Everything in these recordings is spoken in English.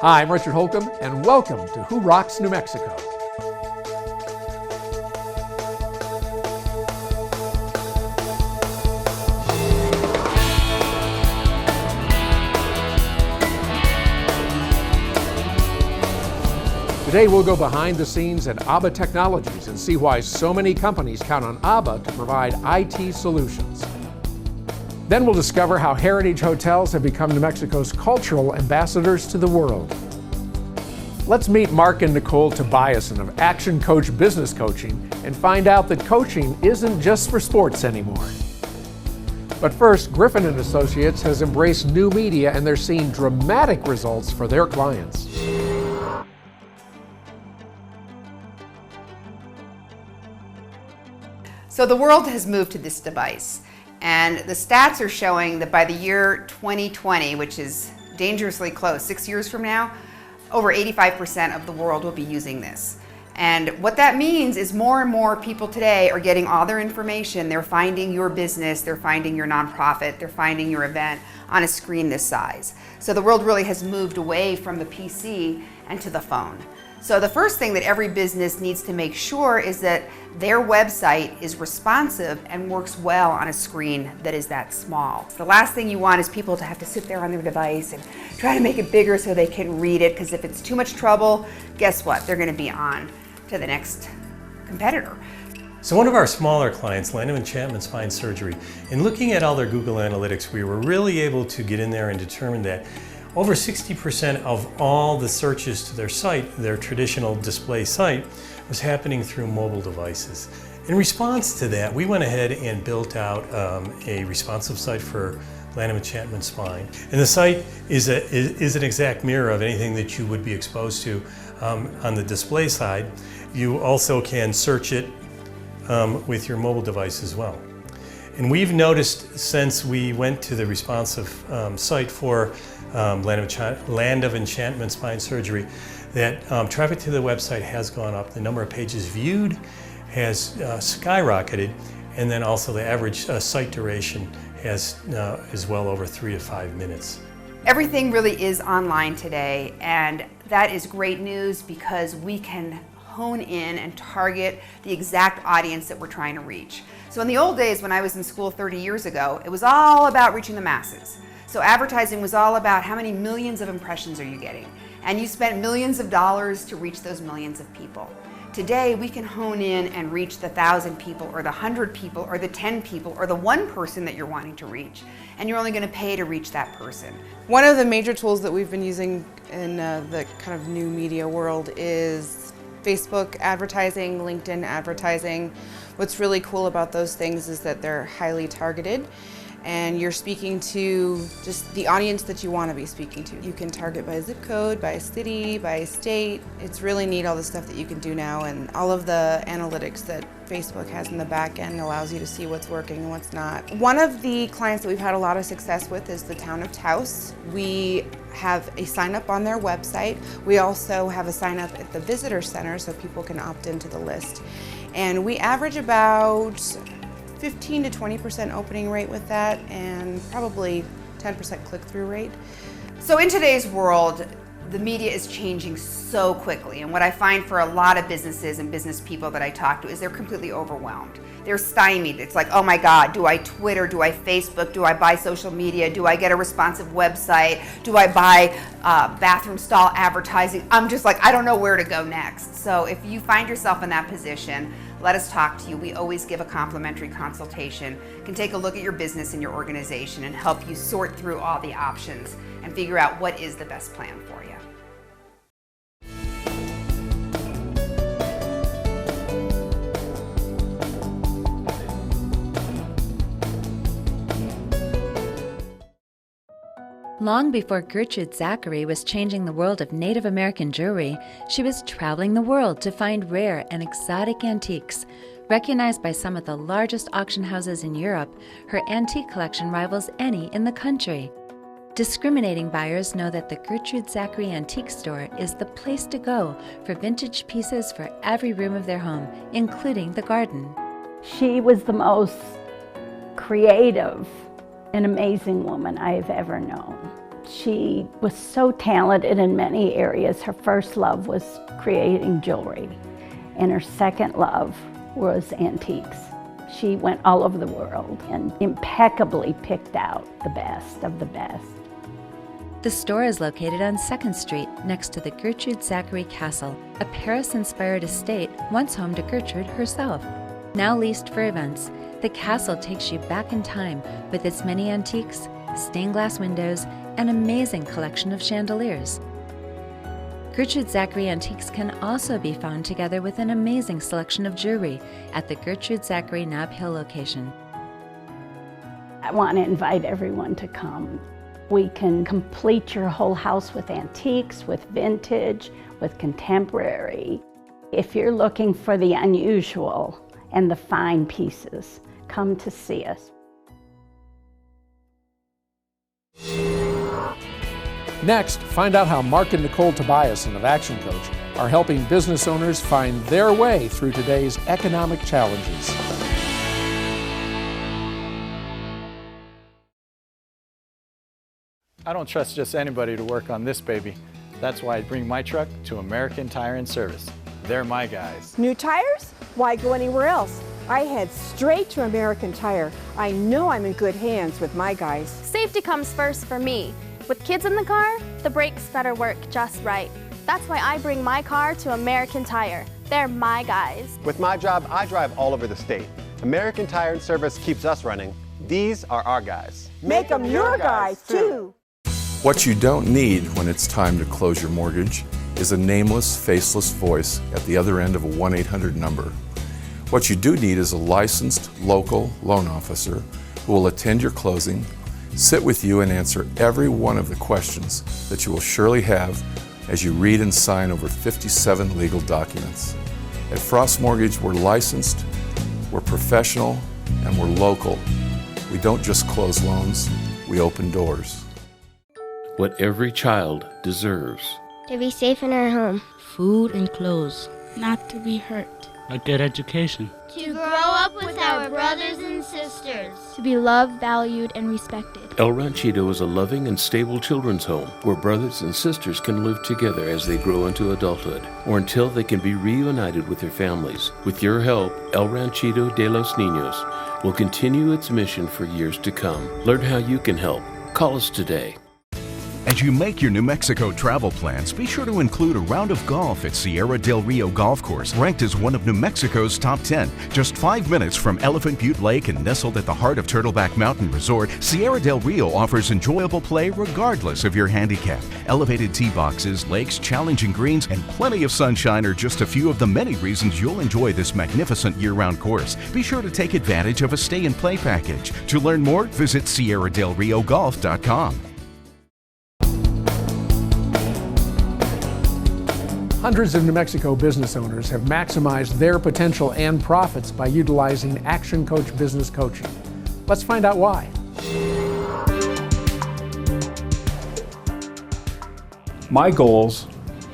Hi, I'm Richard Holcomb, and welcome to Who Rocks New Mexico. Today we'll go behind the scenes at ABBA Technologies and see why so many companies count on ABBA to provide IT solutions. Then we'll discover how heritage hotels have become New Mexico's cultural ambassadors to the world. Let's meet Mark and Nicole Tobiasen of Action Coach Business Coaching and find out that coaching isn't just for sports anymore. But first, Griffin & Associates has embraced new media and they're seeing dramatic results for their clients. So the world has moved to this device, and the stats are showing that by the year 2020, which is dangerously close, 6 years from now, over 85% of the world will be using this. And what that means is more and more people today are getting all their information. They're finding your business, they're finding your nonprofit, they're finding your event on a screen this size. So the world really has moved away from the PC and to the phone. So the first thing that every business needs to make sure is that their website is responsive and works well on a screen that is that small. The last thing you want is people to have to sit there on their device and try to make it bigger so they can read it, because if it's too much trouble, guess what? They're going to be on to the next competitor. So one of our smaller clients, Land of Enchantment Spine Surgery, in looking at all their Google Analytics, we were really able to get in there and determine that over 60% of all the searches to their site, their traditional display site, was happening through mobile devices. In response to that, we went ahead and built out a responsive site for Land of Enchantment Spine. And the site is an exact mirror of anything that you would be exposed to on the display side. You also can search it with your mobile device as well. And we've noticed since we went to the responsive site for Land of Enchantment Spine Surgery that traffic to the website has gone up. The number of pages viewed has skyrocketed, and then also the average site duration is well over 3 to 5 minutes. Everything really is online today, and that is great news because we can hone in and target the exact audience that we're trying to reach. So in the old days when I was in school 30 years ago, it was all about reaching the masses. So advertising was all about how many millions of impressions are you getting, and you spent millions of dollars to reach those millions of people. Today we can hone in and reach the 1,000 people or the 100 people or the 10 people or the one person that you're wanting to reach, and you're only going to pay to reach that person. One of the major tools that we've been using in the kind of new media world is Facebook advertising, LinkedIn advertising. What's really cool about those things is that they're highly targeted, and you're speaking to just the audience that you want to be speaking to. You can target by zip code, by city, by state. It's really neat, all the stuff that you can do now, and all of the analytics that Facebook has in the back end allows you to see what's working and what's not. One of the clients that we've had a lot of success with is the town of Taos. We have a sign up on their website. We also have a sign up at the visitor center so people can opt into the list. And we average about 15 to 20% opening rate with that, and probably 10% click-through rate. So in today's world, the media is changing so quickly, and what I find for a lot of businesses and business people that I talk to is they're completely overwhelmed. They're stymied. It's like, oh my God, do I Twitter, do I Facebook, do I buy social media, do I get a responsive website, do I buy bathroom stall advertising? I'm just like, I don't know where to go next. So if you find yourself in that position, let us talk to you. We always give a complimentary consultation, can take a look at your business and your organization and help you sort through all the options and figure out what is the best plan for you. Long before Gertrude Zachary was changing the world of Native American jewelry, she was traveling the world to find rare and exotic antiques. Recognized by some of the largest auction houses in Europe, her antique collection rivals any in the country. Discriminating buyers know that the Gertrude Zachary Antique Store is the place to go for vintage pieces for every room of their home, including the garden. She was the most creative an amazing woman I have ever known. She was so talented in many areas. Her first love was creating jewelry, and her second love was antiques. She went all over the world and impeccably picked out the best of the best. The store is located on 2nd Street next to the Gertrude Zachary Castle, a Paris-inspired estate once home to Gertrude herself. Now leased for events, the castle takes you back in time with its many antiques, stained glass windows, and amazing collection of chandeliers. Gertrude Zachary Antiques can also be found together with an amazing selection of jewelry at the Gertrude Zachary Nob Hill location. I want to invite everyone to come. We can complete your whole house with antiques, with vintage, with contemporary. If you're looking for the unusual and the fine pieces, come to see us. Next, find out how Mark and Nicole Tobiasen of Action Coach are helping business owners find their way through today's economic challenges. I don't trust just anybody to work on this baby. That's why I bring my truck to American Tire and Service. They're my guys. New tires? Why go anywhere else? I head straight to American Tire. I know I'm in good hands with my guys. Safety comes first for me. With kids in the car, the brakes better work just right. That's why I bring my car to American Tire. They're my guys. With my job, I drive all over the state. American Tire and Service keeps us running. These are our guys. Make them your guys, too. What you don't need when it's time to close your mortgage is a nameless, faceless voice at the other end of a 1-800 number. What you do need is a licensed local loan officer who will attend your closing, sit with you and answer every one of the questions that you will surely have as you read and sign over 57 legal documents. At Frost Mortgage, we're licensed, we're professional, and we're local. We don't just close loans, we open doors. What every child deserves. To be safe in our home. Food and clothes. Not to be hurt. A good education. To grow up with our brothers and sisters. To be loved, valued, and respected. El Ranchito is a loving and stable children's home where brothers and sisters can live together as they grow into adulthood or until they can be reunited with their families. With your help, El Ranchito de los Niños will continue its mission for years to come. Learn how you can help. Call us today. As you make your New Mexico travel plans, be sure to include a round of golf at Sierra del Rio Golf Course, ranked as one of New Mexico's top 10. Just 5 minutes from Elephant Butte Lake and nestled at the heart of Turtleback Mountain Resort, Sierra del Rio offers enjoyable play regardless of your handicap. Elevated tee boxes, lakes, challenging greens, and plenty of sunshine are just a few of the many reasons you'll enjoy this magnificent year-round course. Be sure to take advantage of a stay-and-play package. To learn more, visit SierraDelRioGolf.com. Hundreds of New Mexico business owners have maximized their potential and profits by utilizing Action Coach business coaching. Let's find out why. My goals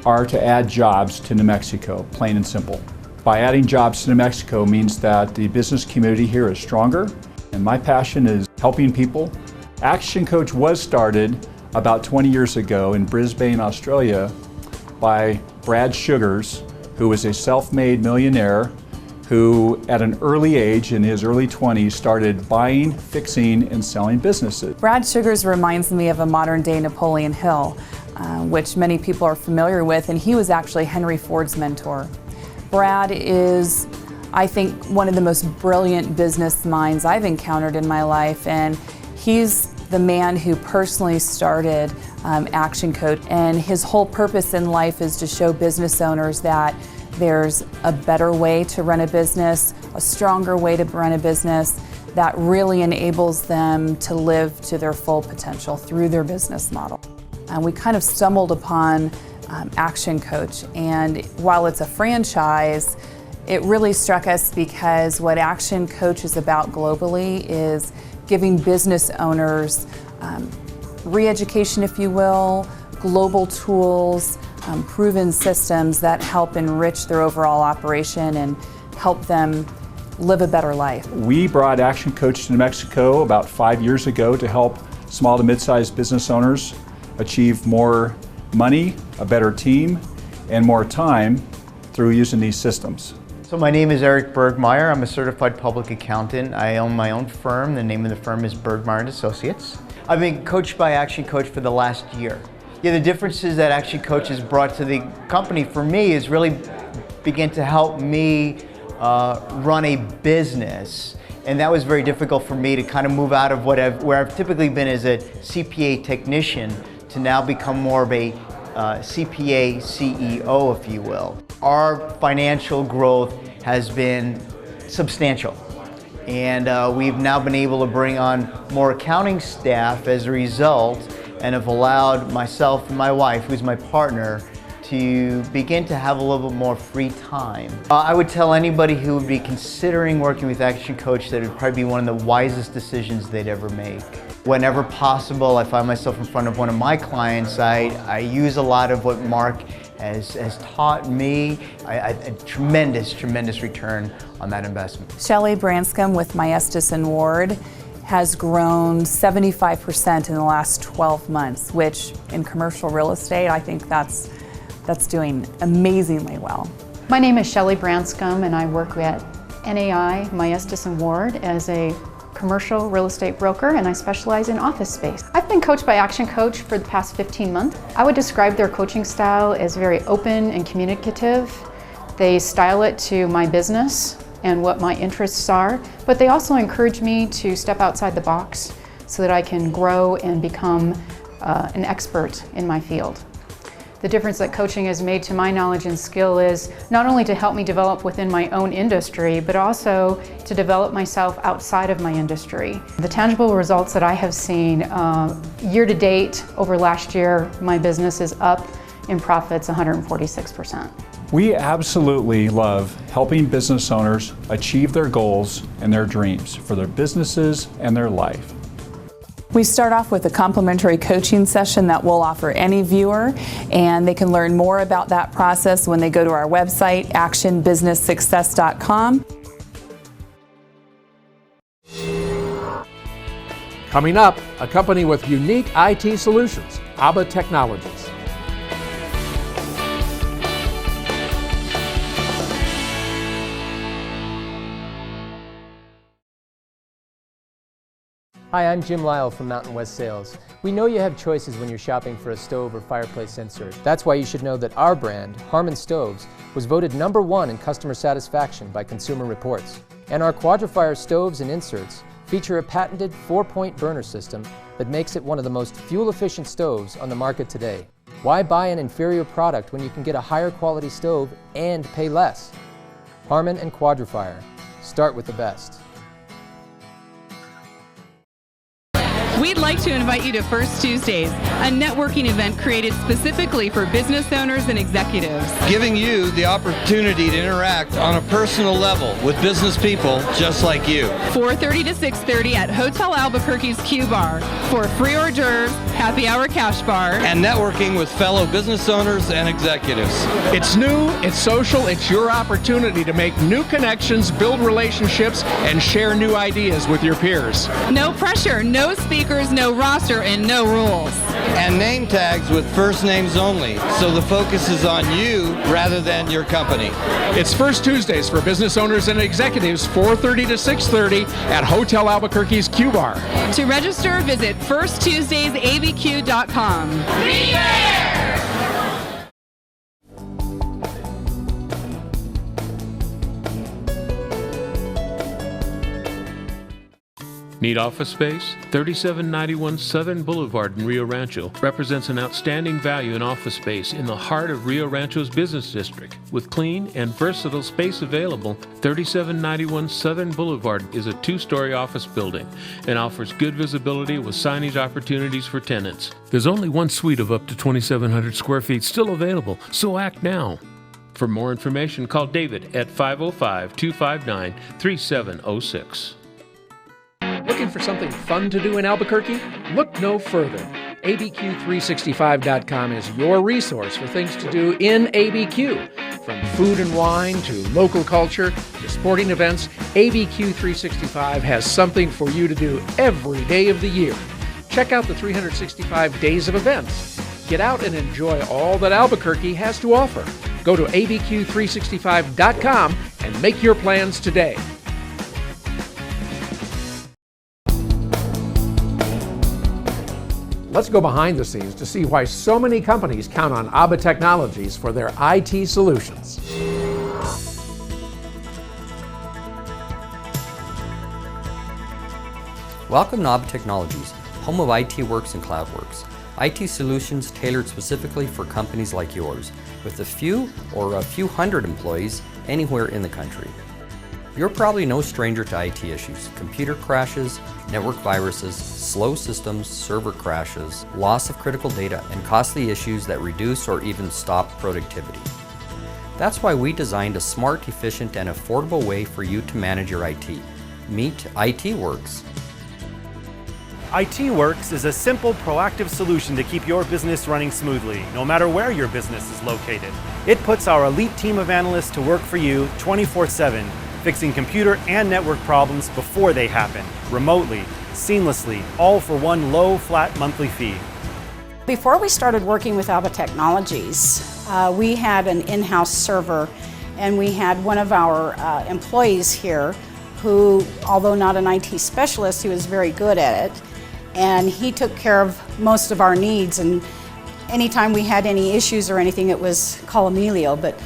are to add jobs to New Mexico, plain and simple. By adding jobs to New Mexico means that the business community here is stronger, and my passion is helping people. Action Coach was started about 20 years ago in Brisbane, Australia, by Brad Sugars, who was a self-made millionaire who at an early age, in his early 20s, started buying, fixing, and selling businesses. Brad Sugars reminds me of a modern-day Napoleon Hill, which many people are familiar with, and he was actually Henry Ford's mentor. Brad is, I think, one of the most brilliant business minds I've encountered in my life, and he's the man who personally started Action Coach, and his whole purpose in life is to show business owners that there's a better way to run a business, a stronger way to run a business that really enables them to live to their full potential through their business model. And we kind of stumbled upon Action Coach, and while it's a franchise, it really struck us because what Action Coach is about globally is giving business owners re-education, if you will, global tools, proven systems that help enrich their overall operation and help them live a better life. We brought Action Coach to New Mexico about 5 years ago to help small to mid-sized business owners achieve more money, a better team, and more time through using these systems. So my name is Eric Bergmeyer. I'm a certified public accountant. I own my own firm. The name of the firm is Bergmeyer & Associates. I've been coached by Action Coach for the last year. Yeah, the differences that Action Coach has brought to the company for me is really begin to help me run a business. And that was very difficult for me to kind of move out of where I've typically been as a CPA technician to now become more of a CPA CEO, if you will. Our financial growth has been substantial. And we've now been able to bring on more accounting staff as a result, and have allowed myself and my wife, who's my partner, to begin to have a little bit more free time. I would tell anybody who would be considering working with Action Coach that it would probably be one of the wisest decisions they'd ever make. Whenever possible, I find myself in front of one of my clients, I use a lot of what Mark has taught me. A tremendous return on that investment. Shelley Branscombe with Maestas and Ward has grown 75% in the last 12 months, which in commercial real estate, I think that's doing amazingly well. My name is Shelley Branscombe, and I work at NAI Maestas and Ward as a commercial real estate broker, and I specialize in office space. I've been coached by Action Coach for the past 15 months. I would describe their coaching style as very open and communicative. They style it to my business and what my interests are, but they also encourage me to step outside the box so that I can grow and become an expert in my field. The difference that coaching has made to my knowledge and skill is not only to help me develop within my own industry, but also to develop myself outside of my industry. The tangible results that I have seen year to date over last year, my business is up in profits 146%. We absolutely love helping business owners achieve their goals and their dreams for their businesses and their life. We start off with a complimentary coaching session that we'll offer any viewer, and they can learn more about that process when they go to our website, actionbusinesssuccess.com. Coming up, a company with unique IT solutions, ABBA Technologies. Hi, I'm Jim Lyle from Mountain West Sales. We know you have choices when you're shopping for a stove or fireplace insert. That's why you should know that our brand, Harmon Stoves, was voted #1 in customer satisfaction by Consumer Reports. And our Quadra-Fire stoves and inserts feature a patented 4-point burner system that makes it one of the most fuel-efficient stoves on the market today. Why buy an inferior product when you can get a higher quality stove and pay less? Harmon and Quadra-Fire. Start with the best. We'd like to invite you to First Tuesdays, a networking event created specifically for business owners and executives. Giving you the opportunity to interact on a personal level with business people just like you. 4:30 to 6:30 at Hotel Albuquerque's Q Bar for free hors d'oeuvres, happy hour cash bar, and networking with fellow business owners and executives. It's new, it's social, it's your opportunity to make new connections, build relationships, and share new ideas with your peers. No pressure, no speakers, no roster, and no rules. And name tags with first names only, so the focus is on you rather than your company. It's First Tuesdays for business owners and executives, 4:30 to 6:30 at Hotel Albuquerque's Q Bar. To register, visit firsttuesdaysabq.com. Be there! Need office space? 3791 Southern Boulevard in Rio Rancho represents an outstanding value in office space in the heart of Rio Rancho's business district. With clean and versatile space available, 3791 Southern Boulevard is a 2-story office building and offers good visibility with signage opportunities for tenants. There's only one suite of up to 2,700 square feet still available, so act now. For more information, call David at 505-259-3706. Looking for something fun to do in Albuquerque? Look no further. ABQ365.com is your resource for things to do in ABQ. From food and wine to local culture to sporting events, ABQ 365 has something for you to do every day of the year. Check out the 365 days of events. Get out and enjoy all that Albuquerque has to offer. Go to abq365.com and make your plans today. Let's go behind the scenes to see why so many companies count on ABBA Technologies for their IT solutions. Welcome to ABBA Technologies, home of IT Works and CloudWorks. IT solutions tailored specifically for companies like yours, with a few or a few hundred employees anywhere in the country. You're probably no stranger to IT issues: computer crashes, network viruses, slow systems, server crashes, loss of critical data, and costly issues that reduce or even stop productivity. That's why we designed a smart, efficient, and affordable way for you to manage your IT. Meet IT Works. IT Works is a simple, proactive solution to keep your business running smoothly, no matter where your business is located. It puts our elite team of analysts to work for you 24/7, fixing computer and network problems before they happen, remotely, seamlessly, all for one low, flat monthly fee. Before we started working with ABBA Technologies, we had an in-house server, and we had one of our employees here who, although not an IT specialist, he was very good at it, and he took care of most of our needs. And anytime we had any issues or anything, it was call Emilio, but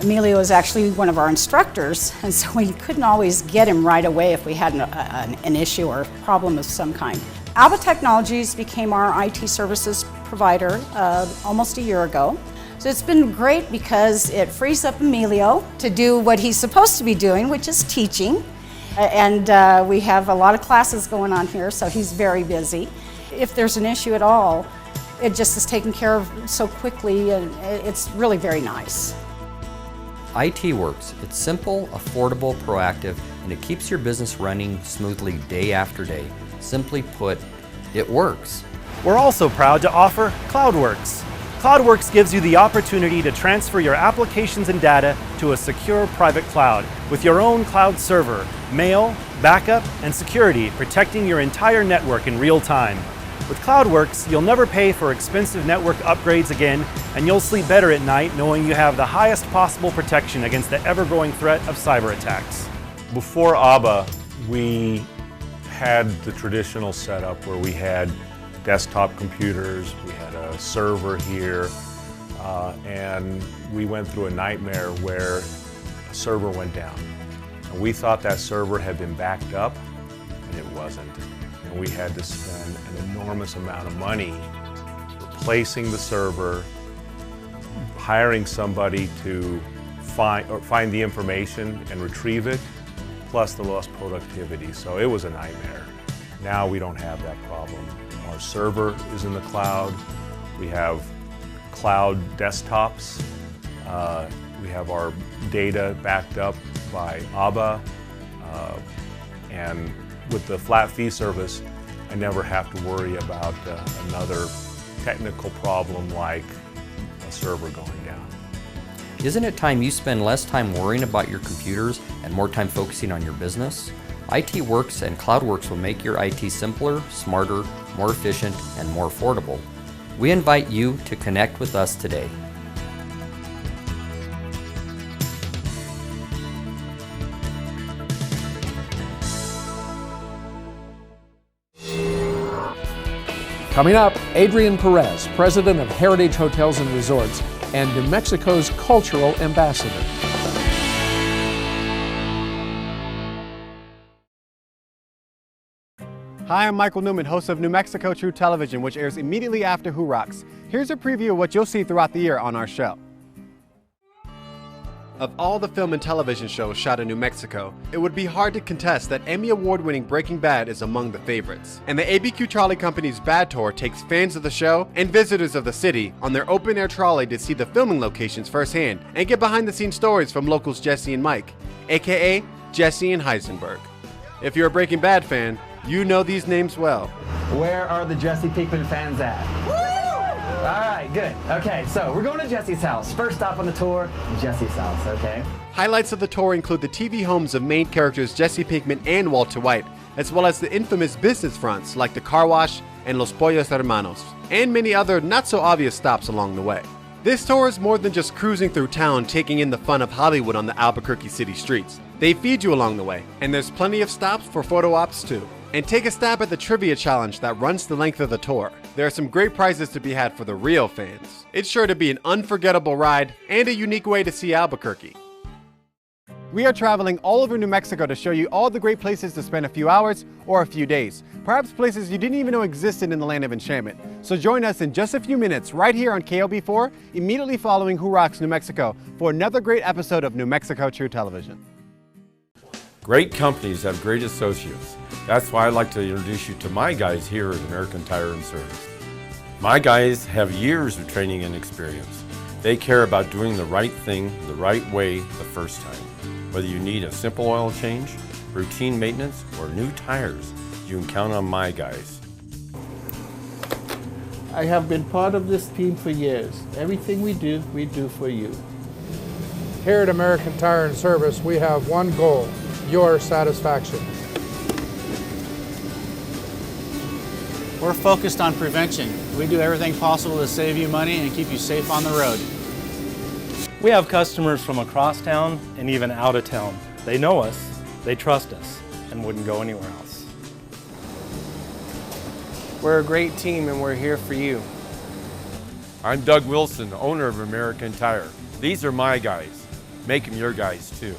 Emilio is actually one of our instructors, and so we couldn't always get him right away if we had an issue or problem of some kind. ABBA Technologies became our IT services provider almost a year ago. So it's been great because it frees up Emilio to do what he's supposed to be doing, which is teaching. And we have a lot of classes going on here, so he's very busy. If there's an issue at all, it just is taken care of so quickly, and it's really very nice. IT Works. It's simple, affordable, proactive, and it keeps your business running smoothly day after day. Simply put, it works. We're also proud to offer CloudWorks. CloudWorks gives you the opportunity to transfer your applications and data to a secure private cloud with your own cloud server, mail, backup, and security, protecting your entire network in real time. With CloudWorks, you'll never pay for expensive network upgrades again, and you'll sleep better at night knowing you have the highest possible protection against the ever-growing threat of cyber attacks. Before ABBA, we had the traditional setup where we had desktop computers, we had a server here, and we went through a nightmare where a server went down. And we thought that server had been backed up, and it wasn't. And we had to spend an enormous amount of money replacing the server, hiring somebody to find the information and retrieve it, plus the lost productivity. So it was a nightmare. Now we don't have that problem. Our server is in the cloud. We have cloud desktops. We have our data backed up by ABBA. And with the flat fee service, I never have to worry about another technical problem like a server going down. Isn't it time you spend less time worrying about your computers and more time focusing on your business? IT Works and CloudWorks will make your IT simpler, smarter, more efficient, and more affordable. We invite you to connect with us today. Coming up, Adrian Perez, president of Heritage Hotels and Resorts and New Mexico's cultural ambassador. Hi, I'm Michael Newman, host of New Mexico True Television, which airs immediately after Who Rocks. Here's a preview of what you'll see throughout the year on our show. Of all the film and television shows shot in New Mexico, it would be hard to contest that Emmy Award-winning Breaking Bad is among the favorites. And the ABQ Trolley Company's Bad Tour takes fans of the show and visitors of the city on their open-air trolley to see the filming locations firsthand and get behind-the-scenes stories from locals Jesse and Mike, aka Jesse and Heisenberg. If you're a Breaking Bad fan, you know these names well. Where are the Jesse Pinkman fans at? right, good. Okay, so we're going to Jesse's house. First stop on the tour, Jesse's house, okay? Highlights of the tour include the TV homes of main characters Jesse Pinkman and Walter White, as well as the infamous business fronts like the car wash and Los Pollos Hermanos, and many other not-so-obvious stops along the way. This tour is more than just cruising through town taking in the fun of Hollywood on the Albuquerque city streets. They feed you along the way, and there's plenty of stops for photo ops too. And take a stab at the trivia challenge that runs the length of the tour. There are some great prizes to be had for the real fans. It's sure to be an unforgettable ride and a unique way to see Albuquerque. We are traveling all over New Mexico to show you all the great places to spend a few hours or a few days. Perhaps places you didn't even know existed in the land of enchantment. So join us in just a few minutes right here on KLB4, immediately following Who Rocks New Mexico, for another great episode of New Mexico True Television. Great companies have great associates. That's why I'd like to introduce you to my guys here at American Tire and Service. My guys have years of training and experience. They care about doing the right thing the right way the first time. Whether you need a simple oil change, routine maintenance, or new tires, you can count on my guys. I have been part of this team for years. Everything we do for you. Here at American Tire and Service, we have one goal: your satisfaction. We're focused on prevention. We do everything possible to save you money and keep you safe on the road. We have customers from across town and even out of town. They know us, they trust us, and wouldn't go anywhere else. We're a great team and we're here for you. I'm Doug Wilson, owner of American Tire. These are my guys. Make them your guys too.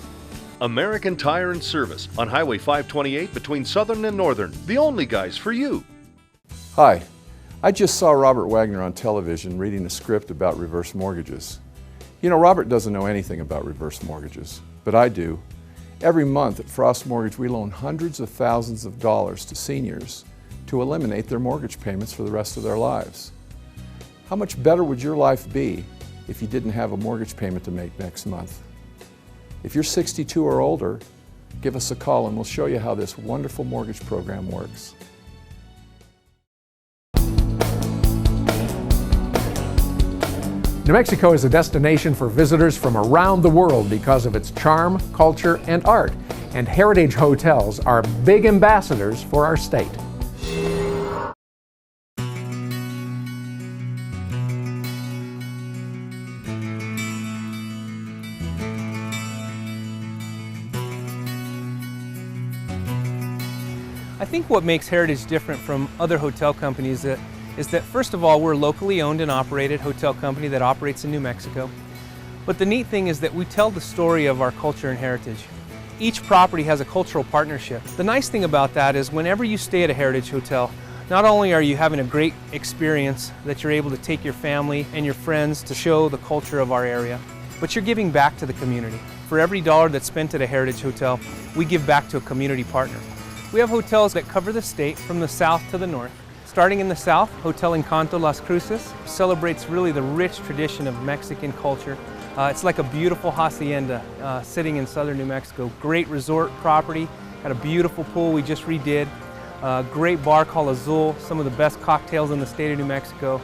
American Tire and Service on Highway 528 between Southern and Northern. The only guys for you. Hi, I just saw Robert Wagner on television reading a script about reverse mortgages. You know, Robert doesn't know anything about reverse mortgages, but I do. Every month at Frost Mortgage, we loan hundreds of thousands of dollars to seniors to eliminate their mortgage payments for the rest of their lives. How much better would your life be if you didn't have a mortgage payment to make next month? If you're 62 or older, give us a call and we'll show you how this wonderful mortgage program works. New Mexico is a destination for visitors from around the world because of its charm, culture, and art, and Heritage Hotels are big ambassadors for our state. I think what makes Heritage different from other hotel companies is that first of all, we're a locally owned and operated hotel company that operates in New Mexico. But the neat thing is that we tell the story of our culture and heritage. Each property has a cultural partnership. The nice thing about that is whenever you stay at a Heritage Hotel, not only are you having a great experience that you're able to take your family and your friends to show the culture of our area, but you're giving back to the community. For every dollar that's spent at a Heritage Hotel, we give back to a community partner. We have hotels that cover the state from the south to the north. Starting in the south, Hotel Encanto Las Cruces celebrates really the rich tradition of Mexican culture. It's like a beautiful hacienda sitting in southern New Mexico. Great resort property, got a beautiful pool we just redid. Great bar called Azul, some of the best cocktails in the state of New Mexico.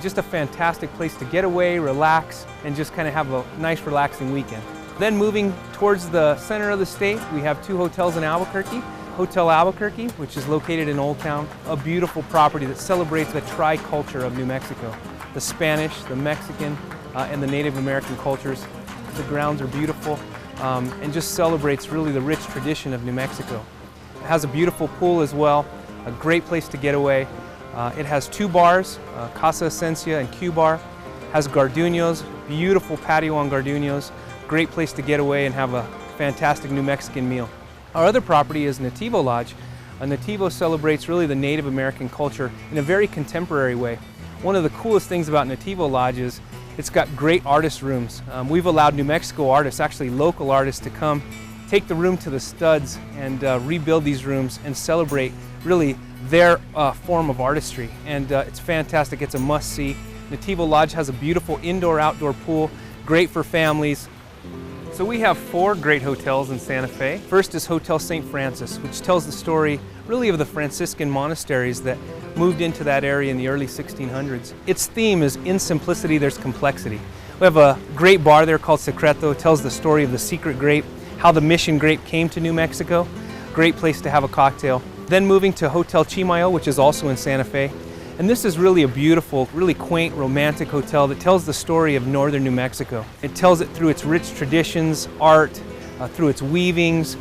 Just a fantastic place to get away, relax, and just kind of have a nice relaxing weekend. Then moving towards the center of the state, we have two hotels in Albuquerque. Hotel Albuquerque, which is located in Old Town, a beautiful property that celebrates the tri-culture of New Mexico. The Spanish, the Mexican, and the Native American cultures. The grounds are beautiful and just celebrates really the rich tradition of New Mexico. It has a beautiful pool as well, a great place to get away. It has two bars, Casa Esencia and Q Bar. Has Garduños, beautiful patio on Garduños, great place to get away and have a fantastic New Mexican meal. Our other property is Nativo Lodge. Nativo celebrates really the Native American culture in a very contemporary way. One of the coolest things about Nativo Lodge is it's got great artist rooms. We've allowed New Mexico artists, actually local artists, to come, take the room to the studs and rebuild these rooms and celebrate really their form of artistry. And it's fantastic, it's a must-see. Nativo Lodge has a beautiful indoor-outdoor pool, great for families. So we have 4 great hotels in Santa Fe. First is Hotel St. Francis, which tells the story really of the Franciscan monasteries that moved into that area in the early 1600s. Its theme is in simplicity there's complexity. We have a great bar there called Secreto. It tells the story of the secret grape, how the mission grape came to New Mexico. Great place to have a cocktail. Then moving to Hotel Chimayo, which is also in Santa Fe. And this is really a beautiful, really quaint, romantic hotel that tells the story of northern New Mexico. It tells it through its rich traditions, art, through its weavings,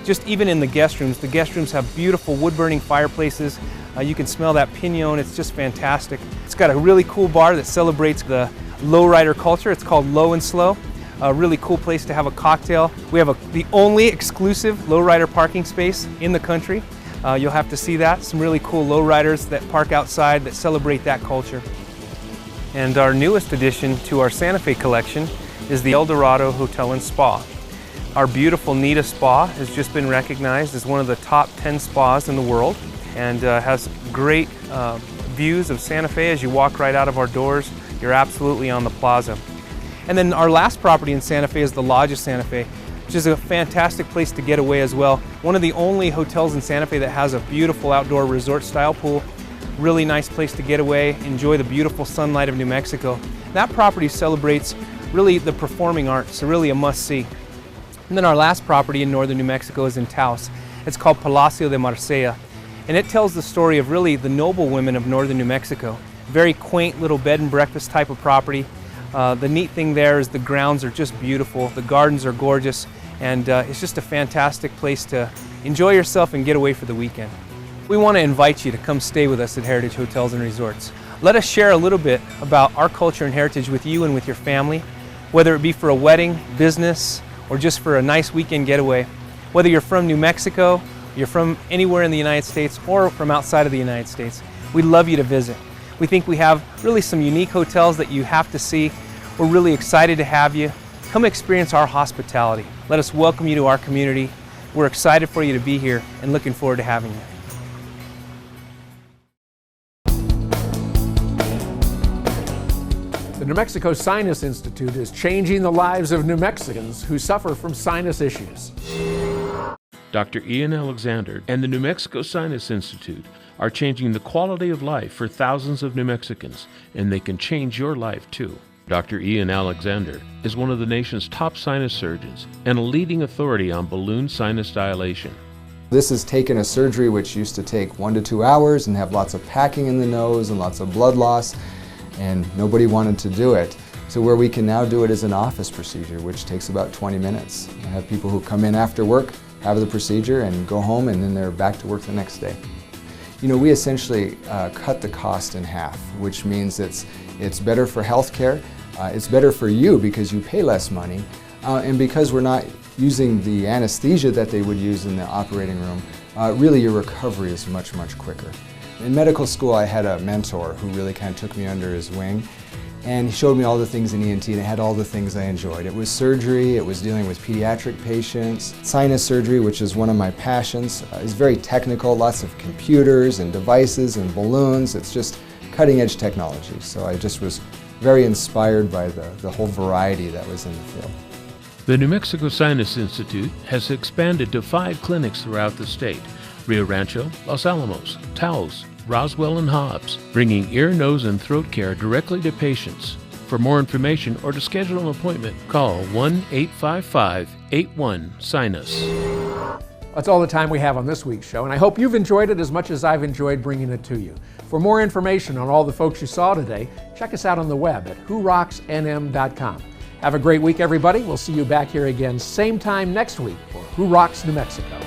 just even in the guest rooms. The guest rooms have beautiful wood-burning fireplaces. You can smell that pinon, it's just fantastic. It's got a really cool bar that celebrates the lowrider culture. It's called Low and Slow. A really cool place to have a cocktail. We have the only exclusive lowrider parking space in the country. You'll have to see that. Some really cool lowriders that park outside that celebrate that culture. And our newest addition to our Santa Fe collection is the El Dorado Hotel and Spa. Our beautiful Nita Spa has just been recognized as one of the top 10 spas in the world and has great views of Santa Fe. As you walk right out of our doors, you're absolutely on the plaza. And then our last property in Santa Fe is the Lodge of Santa Fe, which is a fantastic place to get away as well. One of the only hotels in Santa Fe that has a beautiful outdoor resort style pool. Really nice place to get away, enjoy the beautiful sunlight of New Mexico. That property celebrates really the performing arts, so really a must-see. And then our last property in northern New Mexico is in Taos. It's called Palacio de Marsella, and it tells the story of really the noble women of northern New Mexico. Very quaint little bed and breakfast type of property. The neat thing there is the grounds are just beautiful, the gardens are gorgeous, and it's just a fantastic place to enjoy yourself and get away for the weekend. We want to invite you to come stay with us at Heritage Hotels and Resorts. Let us share a little bit about our culture and heritage with you and with your family, whether it be for a wedding, business, or just for a nice weekend getaway. Whether you're from New Mexico, you're from anywhere in the United States, or from outside of the United States, we'd love you to visit. We think we have really some unique hotels that you have to see. We're really excited to have you. Come experience our hospitality. Let us welcome you to our community. We're excited for you to be here and looking forward to having you. The New Mexico Sinus Institute is changing the lives of New Mexicans who suffer from sinus issues. Dr. Ian Alexander and the New Mexico Sinus Institute are changing the quality of life for thousands of New Mexicans, and they can change your life too. Dr. Ian Alexander is one of the nation's top sinus surgeons and a leading authority on balloon sinus dilation. This has taken a surgery which used to take 1 to 2 hours and have lots of packing in the nose and lots of blood loss, and nobody wanted to do it. So where we can now do it is an office procedure, which takes about 20 minutes. I have people who come in after work, have the procedure, and go home, and then they're back to work the next day. You know, we essentially cut the cost in half, which means it's better for healthcare, it's better for you because you pay less money, and because we're not using the anesthesia that they would use in the operating room, really your recovery is much, much quicker. In medical school, I had a mentor who really kind of took me under his wing, and he showed me all the things in ENT, and it had all the things I enjoyed. It was surgery, it was dealing with pediatric patients. Sinus surgery, which is one of my passions, is very technical, lots of computers and devices and balloons. It's just cutting edge technology. So I just was very inspired by the whole variety that was in the field. The New Mexico Sinus Institute has expanded to 5 clinics throughout the state: Rio Rancho, Los Alamos, Taos, Roswell, and Hobbs, bringing ear, nose, and throat care directly to patients. For more information or to schedule an appointment, call 1-855-81-SINUS. That's all the time we have on this week's show, and I hope you've enjoyed it as much as I've enjoyed bringing it to you. For more information on all the folks you saw today, check us out on the web at whorocksnm.com. Have a great week, everybody. We'll see you back here again same time next week for Who Rocks New Mexico.